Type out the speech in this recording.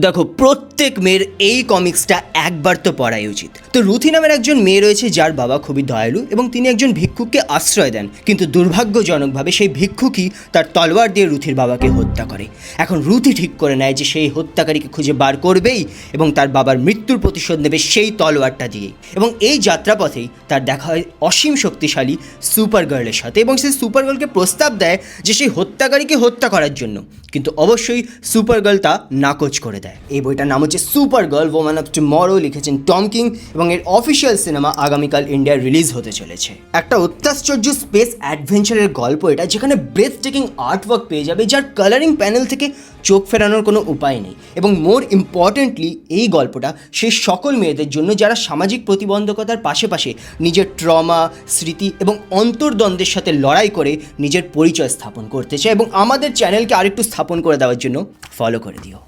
দেখো, প্রত্যেক মেয়ের এই কমিক্সটা একবার তো পড়াই উচিত। তো রুথি নামের একজন মেয়ে রয়েছে যার বাবা খুবই দয়ালু এবং তিনি একজন ভিক্ষুককে আশ্রয় দেন, কিন্তু দুর্ভাগ্যজনকভাবে সেই ভিক্ষুকই তার তলোয়ার দিয়ে রুথির বাবাকে হত্যা করে। এখন রুথি ঠিক করে নেয় যে সেই হত্যাকারীকে খুঁজে বার করবেই এবং তার বাবার মৃত্যুর প্রতিশোধ নেবে সেই তলোয়ারটা দিয়েই। এবং এই যাত্রাপথেই তার দেখা হয় অসীম শক্তিশালী সুপার গার্লের সাথে, এবং সেই সুপার গার্লকে প্রস্তাব দেয় যে সেই হত্যাকারীকে হত্যা করার জন্য, কিন্তু অবশ্যই সুপার গার্ল তা নাকচ করে দেয়। এই বইটার নাম হচ্ছে super girl woman of tomorrow, লিখেছেন টম কিং, এবং এর অফিসিয়াল সিনেমা আগামীকাল ইন্ডিয়ায় রিলিজ হতে চলেছে। একটা অত্যাশ্চর্য স্পেস অ্যাডভেঞ্চারের গল্প এটা, যেখানে ব্রেথ টেকিং আর্টওয়ার্ক পেয়ে যাবে যার কালারিং প্যানেল থেকে চোখ ফেরানোর কোনো উপায় নেই। এবং মোর ইম্পর্টেন্টলি এই গল্পটা সেই সকল মেয়েদের জন্য যারা সামাজিক প্রতিবন্ধকতার পাশে নিজের ট্রমা, স্মৃতি এবং অন্তর্দ্বন্দ্বের সাথে লড়াই করে নিজের পরিচয় স্থাপন করতে চায়। এবং আমাদের চ্যানেলকে আরেকটু স্থাপন করে দেওয়ার জন্য ফলো করে দিও।